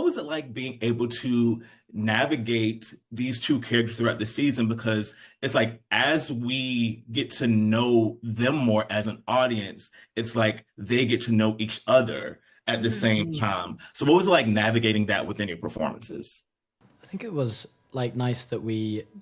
was it like being able to navigate these two characters throughout the season? Because it's like as we get to know them more as an audience, it's like they get to know each other at the Mhm. same time. So what was it like navigating that within your performances? I think it was like nice that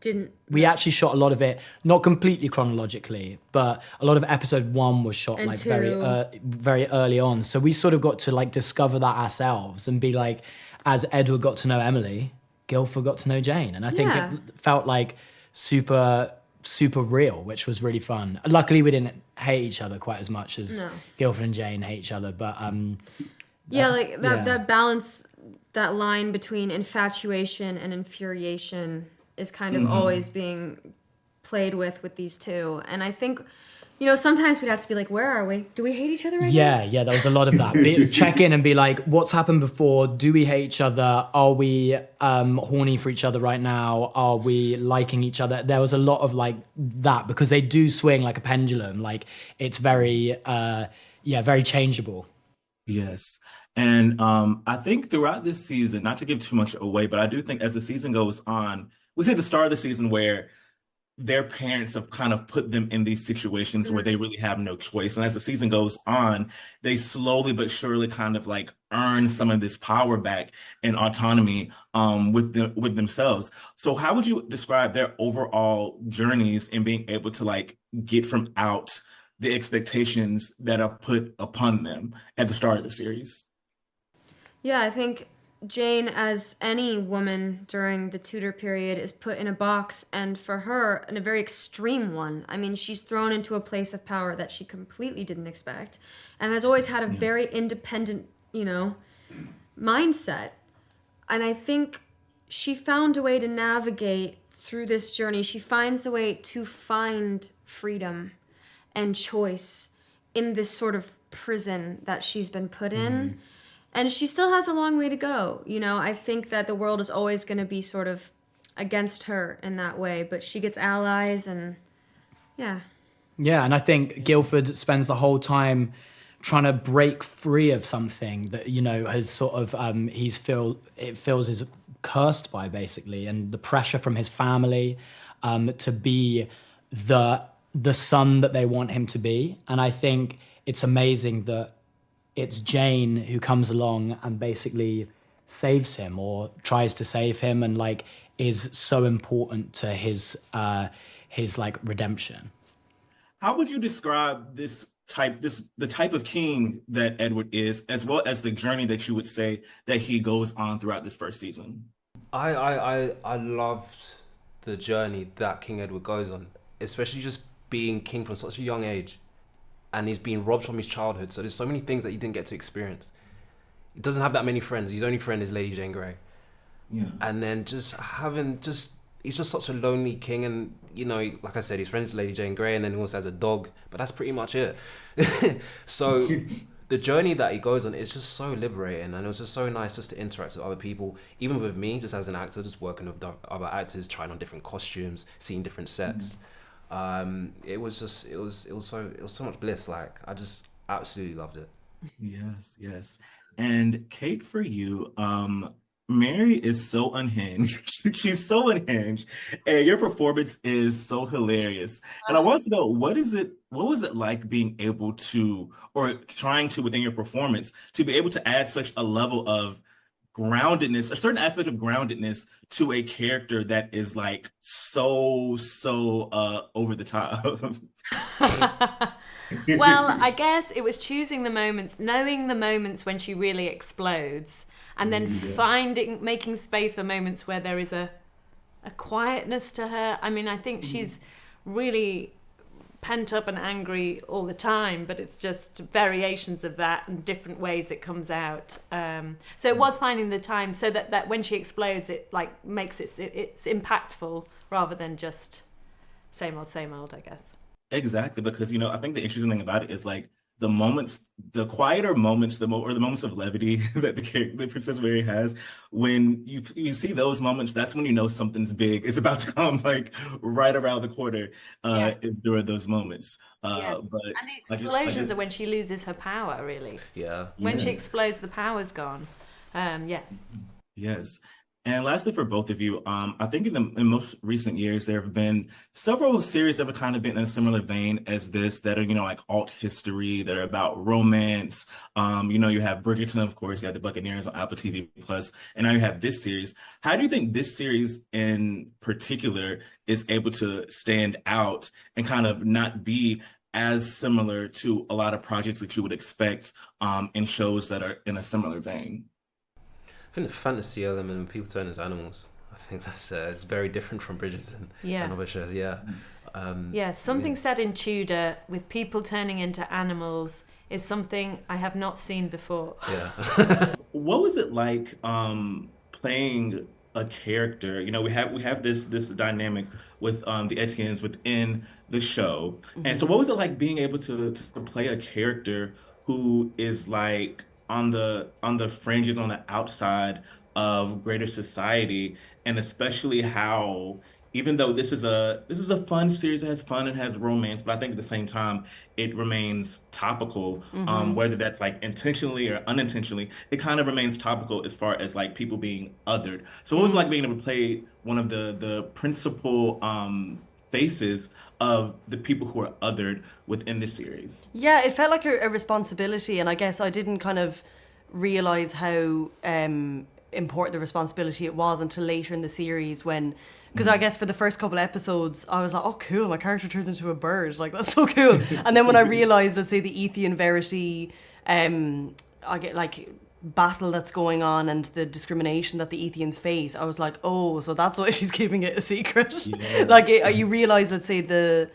Didn't. we actually shot a lot of it, not completely chronologically, but a lot of episode 1 was shot And like 2. very early on. So we sort of got to like discover that ourselves and be like, as Edward got to know Emily, Guilford got to know Jane. And I think Yeah. it felt like super, super real, which was really fun. Luckily, we didn't hate each other quite as much as No. Guilford and Jane hate each other. But Yeah, like that yeah. that balance, that line between infatuation and infuriation is kind of always being played with these two. And I think, sometimes we'd have to be like, where are we? Do we hate each other right now? Yeah, there was a lot of that. Check in and be like, what's happened before? Do we hate each other? Are we horny for each other right now? Are we liking each other? There was a lot of like that because they do swing like a pendulum. Like it's very, very changeable. Yes. And I think throughout this season, not to give too much away, but I do think as the season goes on, we see at the start of the season where their parents have kind of put them in these situations where they really have no choice. And as the season goes on, they slowly but surely kind of like earn some of this power back and autonomy with themselves. So how would you describe their overall journeys in being able to like get from out the expectations that are put upon them at the start of the series? Yeah, I think Jane, as any woman during the Tudor period, is put in a box, and for her, in a very extreme one. I mean, she's thrown into a place of power that she completely didn't expect, and has always had a very independent, mindset. And I think she found a way to navigate through this journey. She finds a way to find freedom and choice in this sort of prison that she's been put in. And she still has a long way to go. I think that the world is always going to be sort of against her in that way, but she gets allies and yeah. Yeah, and I think Guilford spends the whole time trying to break free of something that, has sort of, it feels is cursed by basically, and the pressure from his family to be the son that they want him to be. And I think it's amazing that it's Jane who comes along and basically saves him or tries to save him and like is so important to his like redemption. How would you describe the type of king that Edward is, as well as the journey that you would say that he goes on throughout this first season? I loved the journey that King Edward goes on, especially just being king from such a young age. And he's been robbed from his childhood. So there's so many things that he didn't get to experience. He doesn't have that many friends. His only friend is Lady Jane Grey. Yeah. And then he's just such a lonely king. And, like I said, his friend's Lady Jane Grey, and then he also has a dog. But that's pretty much it. So the journey that he goes on is just so liberating. And it was just so nice just to interact with other people, even with me, just as an actor, just working with other actors, trying on different costumes, seeing different sets. It was so much bliss. Like I just absolutely loved it. Yes. And Kate, for you, Mary is so unhinged. She's so unhinged, and your performance is so hilarious. And I want to know, what was it like being able to, or trying to within your performance, to be able to add such a level of groundedness, a certain aspect of groundedness to a character that is like so over the top. Well, I guess it was choosing the moments, knowing the moments when she really explodes, and then making space for moments where there is a quietness to her. I mean, I think she's really pent up and angry all the time, but it's just variations of that and different ways it comes out. So it was finding the time so that when she explodes, it like makes it's impactful rather than just same old, I guess. Exactly, because I think the interesting thing about it is like the moments, the quieter moments, or the moments of levity that the Princess Mary has. When you see those moments, that's when you know something's big is about to come, like right around the corner. Yes. Is during those moments. Yeah. But And the explosions are when she loses her power, really. Yeah. When she Yes. explodes, the power's gone. Yeah. Yes. And lastly, for both of you, I think in most recent years, there have been several series that have kind of been in a similar vein as this that are, like alt history, that are about romance. You have Bridgerton, of course, you have The Buccaneers on Apple TV Plus, and now you have this series. How do you think this series in particular is able to stand out and kind of not be as similar to a lot of projects that you would expect in shows that are in a similar vein? I think the fantasy element and people turn into animals. I think that's it's very different from Bridgerton Yeah. and other shows. Yeah. Yeah, something said in Tudor with people turning into animals is something I have not seen before. Yeah. What was it like playing a character? We have this dynamic with the Etiennes within the show. And so what was it like being able to play a character who is like on the fringes, on the outside of greater society, and especially how even though this is a fun series, it has fun, it has romance, but I think at the same time it remains topical, whether that's like intentionally or unintentionally, it kind of remains topical as far as like people being othered. So what was it like being able to play one of the principal faces of the people who are othered within the series? Yeah, it felt like a responsibility, and I guess I didn't kind of realize how important the responsibility it was until later in the series when, because I guess for the first couple episodes I was like, oh cool, my character turns into a bird, like that's so cool. And then when I realized, let's say, the Ethian Verity I get like battle that's going on and the discrimination that the Ethians face, I was like, oh, so that's why she's keeping it a secret. Yeah. Like you realize, let's say,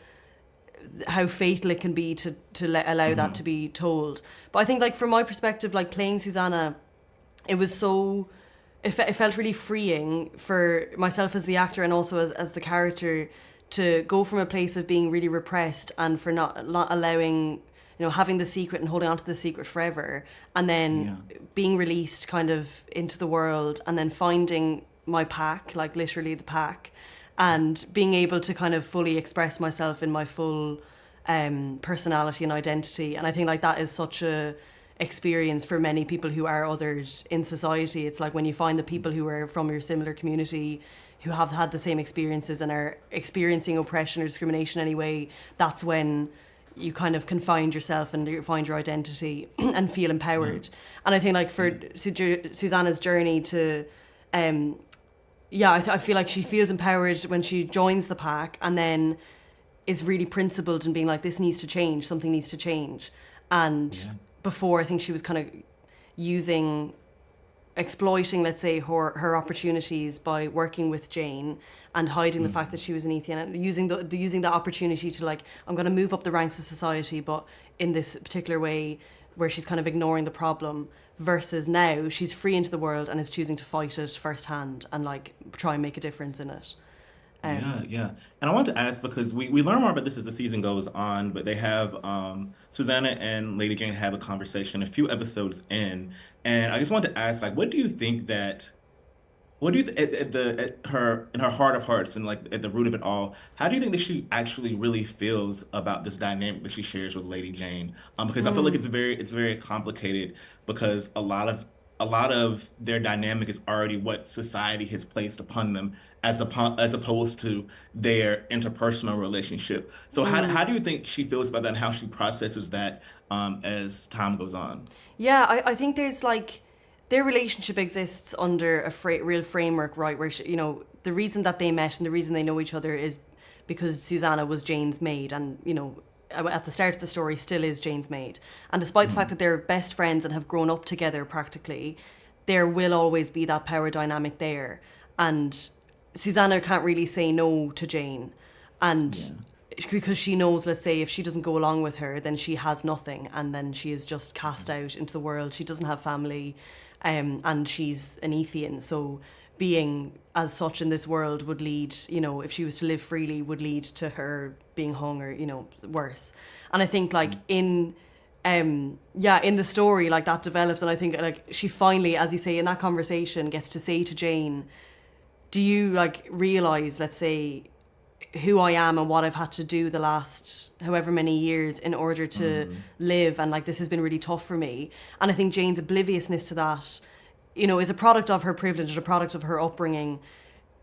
how fatal it can be to allow that to be told. But I think, like, from my perspective, like playing Susanna, it was so it felt really freeing for myself as the actor and also as the character to go from a place of being really repressed and for not allowing, having the secret and holding on to the secret forever, and then being released kind of into the world and then finding my pack, like literally the pack, and being able to kind of fully express myself in my full personality and identity. And I think like that is such a experience for many people who are others in society. It's like when you find the people who are from your similar community who have had the same experiences and are experiencing oppression or discrimination anyway, that's when you kind of can find yourself and you find your identity and feel empowered. And I think like for Susanna's journey to I feel like she feels empowered when she joins the pack and then is really principled in being like, this needs to change, something needs to change. And before, I think she was kind of exploiting, let's say, her opportunities by working with Jane and hiding the fact that she was an Ethian, and using the opportunity to, like, I'm going to move up the ranks of society, but in this particular way where she's kind of ignoring the problem, versus now she's free into the world and is choosing to fight it firsthand and like try and make a difference in it. Yeah. And I want to ask, because we learn more about this as the season goes on, but they have Susanna and Lady Jane have a conversation a few episodes in, and I just wanted to ask, like, what do you think at her in her heart of hearts and like at the root of it all, how do you think that she actually really feels about this dynamic that she shares with Lady Jane? Because I feel like it's very complicated, because a lot of their dynamic is already what society has placed upon them as opposed to their interpersonal relationship. So how do you think she feels about that and how she processes that as time goes on? Yeah, I think there's like, their relationship exists under a real framework, right? Where the reason that they met and the reason they know each other is because Susanna was Jane's maid, and at the start of the story still is Jane's maid. And despite the fact that they're best friends and have grown up together practically, there will always be that power dynamic there. And Susanna can't really say no to Jane, and because she knows, let's say, if she doesn't go along with her, then she has nothing, and then she is just cast out into the world. She doesn't have family, and she's an Ethian, so being as such in this world would lead, if she was to live freely, would lead to her being hung or, worse. And I think like in the story, like that develops, and I think like she finally, as you say, in that conversation gets to say to Jane, do you like realize, let's say, who I am and what I've had to do the last however many years in order to live, and like this has been really tough for me. And I think Jane's obliviousness to that you know, is a product of her privilege and a product of her upbringing.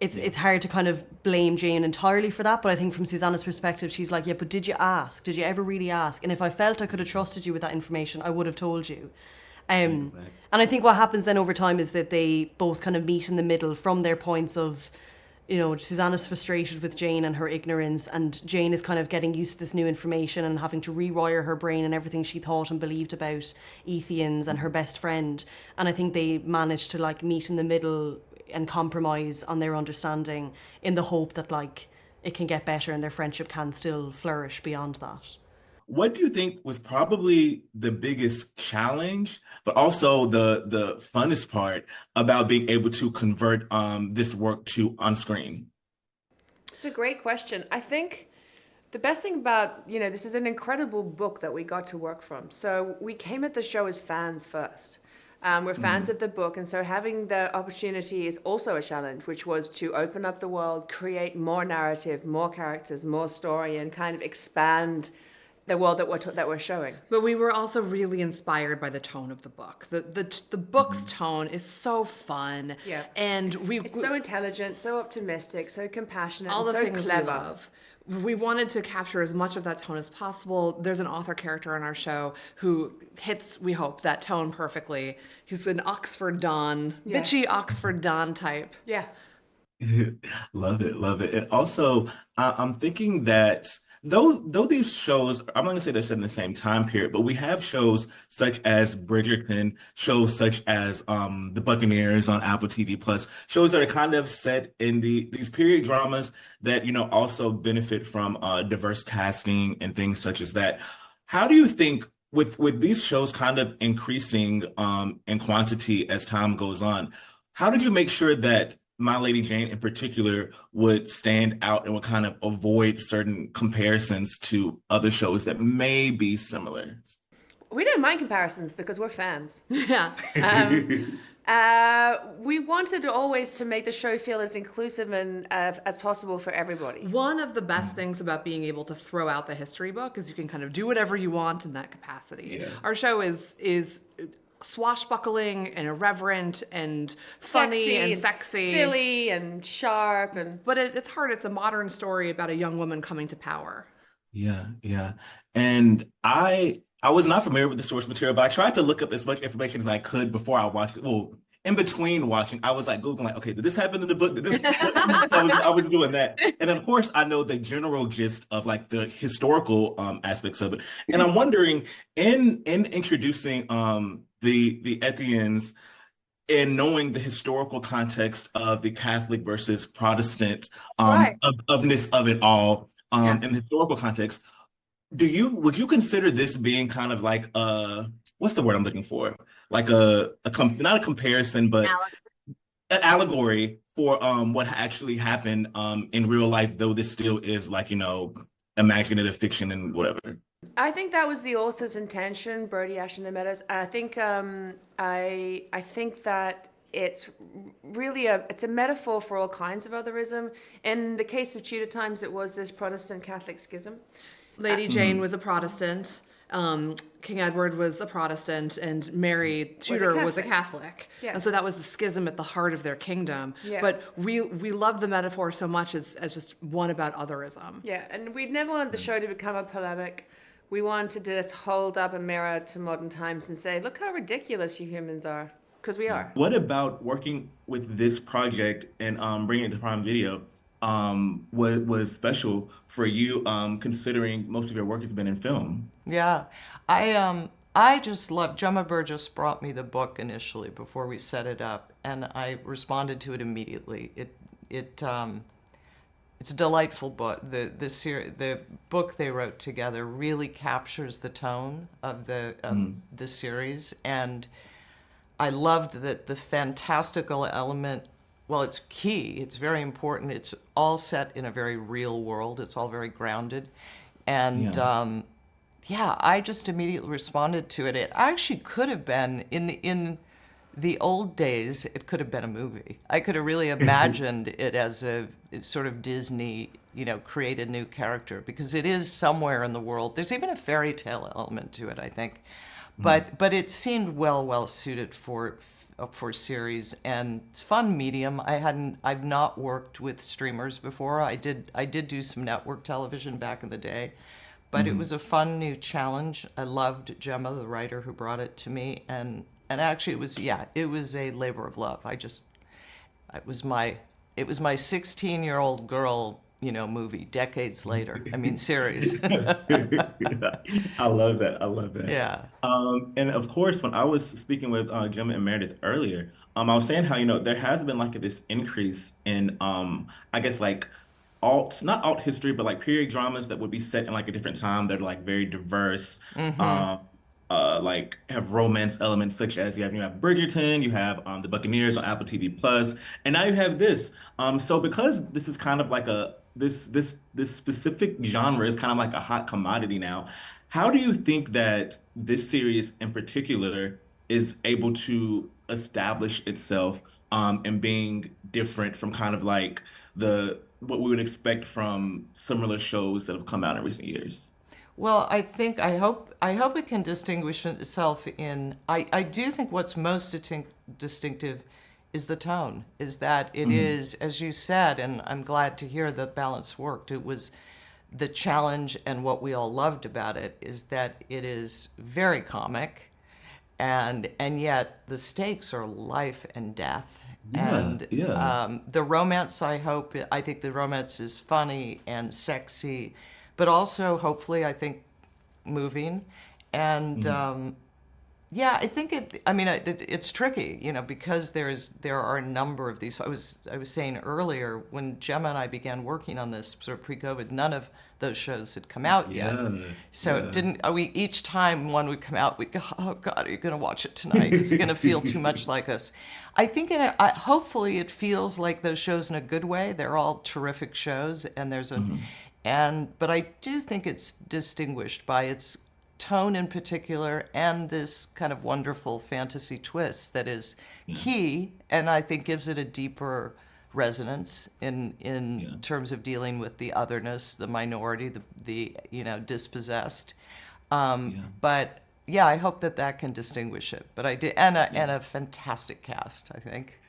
It's hard to kind of blame Jane entirely for that, but I think from Susanna's perspective, she's like, yeah, but did you ask? Did you ever really ask? And if I felt I could have trusted you with that information, I would have told you. Exactly. And I think what happens then over time is that they both kind of meet in the middle from their points of, you know, Susanna's frustrated with Jane and her ignorance, and Jane is kind of getting used to this new information and having to rewire her brain and everything she thought and believed about Ethians and her best friend. And I think they managed to like meet in the middle and compromise on their understanding in the hope that like it can get better and their friendship can still flourish beyond that. What do you think was probably the biggest challenge, but also the funnest part about being able to convert this work to on screen? It's a great question. I think the best thing about, this is an incredible book that we got to work from. So we came at the show as fans first. We're fans of the book, and so having the opportunity is also a challenge, which was to open up the world, create more narrative, more characters, more story, and kind of expand the world that we're showing. But we were also really inspired by the tone of the book. The book's tone is so fun. Yeah. And It's so intelligent, so optimistic, so compassionate, all the and so things clever. we love. We wanted to capture as much of that tone as possible. There's an author character on our show who hits, we hope, that tone perfectly. He's an Oxford Don, Yes. bitchy Oxford Don type. Yeah. Love it, love it. And also, I'm thinking that though these shows, I'm not gonna say they're set in the same time period, but we have shows such as Bridgerton, shows such as The Buccaneers on Apple TV Plus, shows that are kind of set in these period dramas that, also benefit from diverse casting and things such as that. How do you think with these shows kind of increasing in quantity as time goes on, how did you make sure that My Lady Jane in particular would stand out and would kind of avoid certain comparisons to other shows that may be similar? We don't mind comparisons because we're fans. Yeah. We wanted always to make the show feel as inclusive and as possible for everybody. One of the best things about being able to throw out the history book is you can kind of do whatever you want in that capacity. Yeah. Our show is swashbuckling and irreverent and funny and sexy. silly and sharp, and But it's hard. It's a modern story about a young woman coming to power. Yeah, yeah. And I was not familiar with the source material, but I tried to look up as much information as I could before I watched it. Well, in between watching, I was like Googling, like, okay, did this happen in the book? Did this? So I was doing that. And then, of course, I know the general gist of like the historical aspects of it. And I'm wondering, in introducing the Ethians and knowing the historical context of the Catholic versus Protestant Right. ofness of it all, in the historical context, would you consider this being kind of like what's the word I'm looking for? Like not a comparison, but an allegory for what actually happened in real life, though this still is like, imaginative fiction and whatever. I think that was the author's intention, Brodie Ashton Meadows. I think I think that it's really it's a metaphor for all kinds of otherism. In the case of Tudor times, it was this Protestant Catholic schism. Lady Jane was a Protestant. King Edward was a Protestant, and Mary Tudor was a Catholic. Yeah. And so that was the schism at the heart of their kingdom. Yeah. But we loved the metaphor so much as just one about otherism. Yeah, and we never wanted the show to become a polemic. We wanted to just hold up a mirror to modern times and say, look how ridiculous you humans are, because we are. What about working with this project and bringing it to Prime Video was special for you, considering most of your work has been in film? Yeah, I just love. Gemma Burgess brought me the book initially before we set it up, and I responded to it immediately. It's a delightful book. The book they wrote together really captures the tone of the series, and I loved that the fantastical element. Well, it's key. It's very important. It's all set in a very real world. It's all very grounded, and I just immediately responded to it. It actually could have been in the old days. It could have been a movie. I could have really imagined it as a sort of Disney, created new character, because it is somewhere in the world. There's even a fairy tale element to it, I think. but it seemed well suited for series and fun medium. I've not worked with streamers before. I did do some network television back in the day, but it was a fun new challenge. I loved Gemma, the writer who brought it to me, and actually it was a labor of love. It was my 16-year-old girl, movie decades later. I mean, series. I love that. I love that. Yeah. And of course, when I was speaking with Gemma and Meredith earlier, I was saying how, there has been like this increase in, I guess like not alt history, but like period dramas that would be set in like a different time. They're like very diverse. Like have romance elements such as you have Bridgerton, you have the Buccaneers on Apple TV Plus, and now you have this. So because this is kind of like this specific genre is kind of like a hot commodity now, how do you think that this series in particular is able to establish itself and being different from kind of like what we would expect from similar shows that have come out in recent years? Well, I hope it can distinguish itself in. I do think what's most distinctive is the tone. Is that it is, as you said, and I'm glad to hear the balance worked. It was the challenge, and what we all loved about it is that it is very comic, and yet the stakes are life and death. The romance, I think the romance is funny and sexy, but also hopefully I think moving. And I think it's tricky, because there are a number of these. I was saying earlier, when Gemma and I began working on this sort of pre-COVID, none of those shows had come out yet. So it didn't. Each time one would come out, we'd go, "Oh God, are you going to watch it tonight? Is it going to feel too much like us?" I think hopefully it feels like those shows in a good way. They're all terrific shows, and there's but I do think it's distinguished by its tone in particular and this kind of wonderful fantasy twist that is key, and I think gives it a deeper resonance in terms of dealing with the otherness, the minority, the dispossessed. But I hope that can distinguish it. But I did, and a fantastic cast, I think.